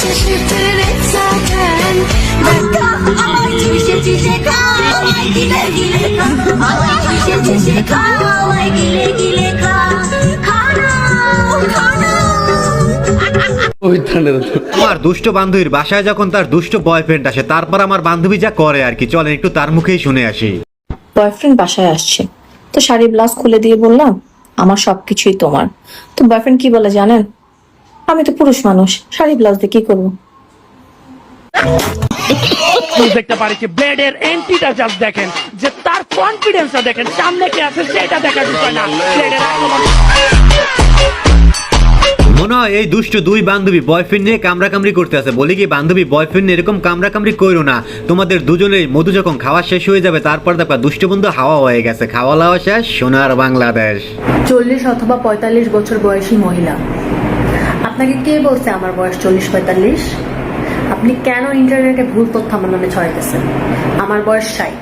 şaşırtır hep zaten. Alay çişe çişe kal, alay gile gile kal. Alay çişe çişe kal, alay gile gile kal. Kanal, kanal. আমার দুষ্ট বান্ধবীর বাসায় যখন তার দুষ্ট বয়ফ্রেন্ড আসে, তারপর আমার বান্ধবী যা করে আর কি, চলেন একটু তার মুখেই শুনে আসি। বয়ফ্রেন্ড বাসায় আসছে, তো শাড়ি ব্লাউজ খুলে দিয়ে বললাম আমার সবকিছুই তোমার। তো বয়ফ্রেন্ড কি বলে জানেন? আমি তো পুরুষ মানুষ, শাড়ি ব্লাউজ দিয়ে কি করবো? দেখতে পারি যে ব্লেডের এন্ট্রিটা জাস্ট দেখেন, যে তার কনফিডেন্সটা দেখেন, সামনে কে আছে সেটা দেখার বিষয় না, ব্লেডের আক্রমণ। মনে হয় এই দুষ্ট দুই বান্ধবী বয়ফ্রেন্ড নিয়ে কামড়াকামড়ি করতে আছে। বলি কি বান্ধবী, বয়ফ্রেন্ড এরকম কামড়াকামড়ি করো না, তোমাদের দুজনের মধু যখন খাওয়া শেষ হয়ে যাবে তারপর দেখবা দুষ্ট বন্ধু হাওয়া হয়ে গেছে। খাওয়া লাওয়া শেষ, সোনার বাংলাদেশ। 40 অথবা 45 বছর বয়সী মহিলা, আপনাকে কে বলছে আমার বয়স 40-45? আপনি কেন ইন্টারনেটে ভুল তথ্য আমার নামে ছড়াইতেছেন? আমার বয়স 60।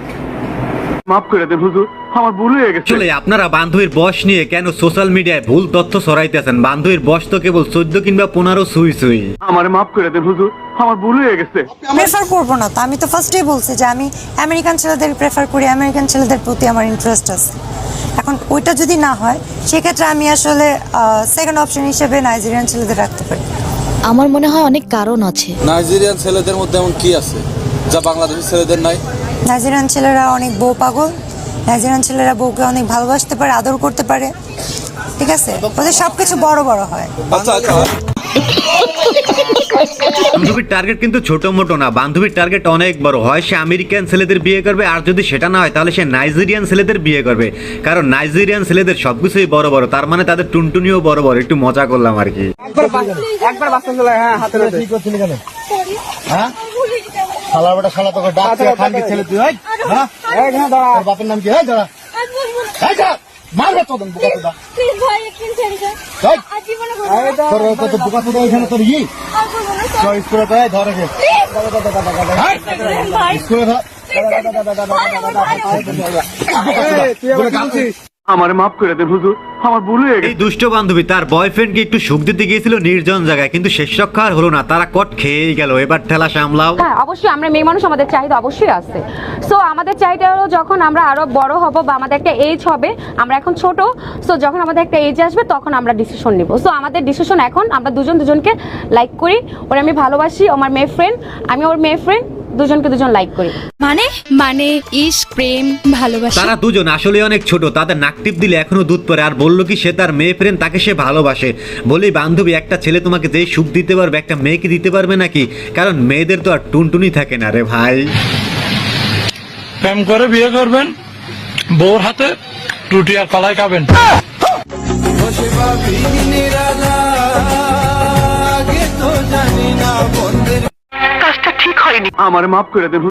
মাফ করে দেন হুজুর, আমার ভুল হয়ে গেছে। আসলে আপনারা বান্ধবীর বয়স নিয়ে কেন সোশ্যাল মিডিয়ায় ভুল তথ্য ছড়াইতেছেন? বান্ধবীর বয়স তো কেবল 14 কিংবা 15 সুই সুই। আমারে মাফ করে দেন হুজুর, আমার ভুল হয়ে গেছে। প্রেফার করবো না তো, আমি তো ফার্স্টেই বলছি যে আমি আমেরিকান ছেলেদের প্রেফার করি, আমেরিকান ছেলেদের প্রতি আমার ইন্টারেস্ট আছে। এখন ওইটা যদি না হয় সেক্ষেত্রে আমি আসলে সেকেন্ড অপশন হিসেবে নাইজেরিয়ান ছেলেদের রাখতে পারি। আমার মনে হয় অনেক কারণ আছে। নাইজেরিয়ান ছেলেদের মধ্যে এমন কি আছে যা বাংলাদেশি ছেলেদের নাই? নাইজেরিয়ান ছেলেরা অনেক বউ পাগল, নাইজেরিয়ান ছেলেরা বউকে অনেক ভালোবাসতে পারে, আদর করতে পারে, ঠিক আছে? ওদের সবকিছু বড় বড় হয়। বান্ধবীর টার্গেট কিন্তু ছোট মোটো না, বান্ধবীর টার্গেট অনেক বড়। হয় সে আমেরিকান ছেলেদের বিয়ে করবে, আর যদি সেটা না হয় তাহলে সে নাইজেরিয়ান ছেলেদের বিয়ে করবে। কারণ নাইজেরিয়ান ছেলেদের সবকিছুই বড় বড়, তার মানে তাদের টুনটুনিও বড় বড়। একটু মজা করলাম আর কি। একবার বাসা চলে, হ্যাঁ হাতে ধরে ঠিক করছিলি কেন? হ্যাঁ শালা বেটা, শালা তোকে ডাকছে খানকে ছেলে তুই। হ্যাঁ এই না, দাঁড়া, তোর বাপের নাম কি? এই দাঁড়া, এই যা মারবে তো দম বুকা তোদা। প্লিজ ভাই একটু ছেড়ে দাও, আজি মনে করো তোর তো বুকা তোদা এখানে তোর ই তো স্কুলে তো ধরে গে স্কুলে ধর। আমারে মাফ করে দেন হুজুর, আমার ভুল হয়ে গেছে। এই দুষ্ট বান্ধবী তার বয়ফ্রেন্ডকে একটু সুখ দিতে গিয়েছিল নির্জন জায়গায়, কিন্তু শেষ রক্ষা আর হলো না, তারা কট খেয়েই গেল। এবার ঠেলা সামলাও। হ্যাঁ অবশ্যই, আমরা মেয়ে মানুষ, আমাদের চাহিদা অবশ্যই আছে। সো আমাদের চাহিদা হলো যখন আমরা আরো বড় হব বা আমাদের একটা এজ হবে, আমরা এখন ছোট, সো যখন আমাদের একটা এজ আসবে তখন আমরা ডিসিশন নিব। সো আমাদের ডিসিশন এখন, আমরা দুজন দুজনকে লাইক করি, ওর আমি ভালোবাসি, আমার মেয়ে ফ্রেন্ড, আমি ওর মেয়ে ফ্রেন্ড, দুজনকে দুজন লাইক করি। মানে ইশক, প্রেম, ভালোবাসা। তারা দুজন আসলে অনেক ছোট, তাদের নাক টিপ দিলে এখনো দুধ পড়ে। আর বললো কি সে তার মেয়ে ফ্রেন্ড, তাকে সে ভালোবাসে। বলি বান্ধবী, একটা ছেলে তোমাকে যেই সুখ দিতে পারবে একটা মেয়েকে দিতে পারবে নাকি? কারণ মেয়েদের তো আর টুনটুনি থাকে না রে ভাই। প্রেম করে বিয়ে করবেন, বউর হাতে রুটি আর কলাই খাবেন। কাজটা ঠিক হয়নি, আমারে মাফ করে দেন।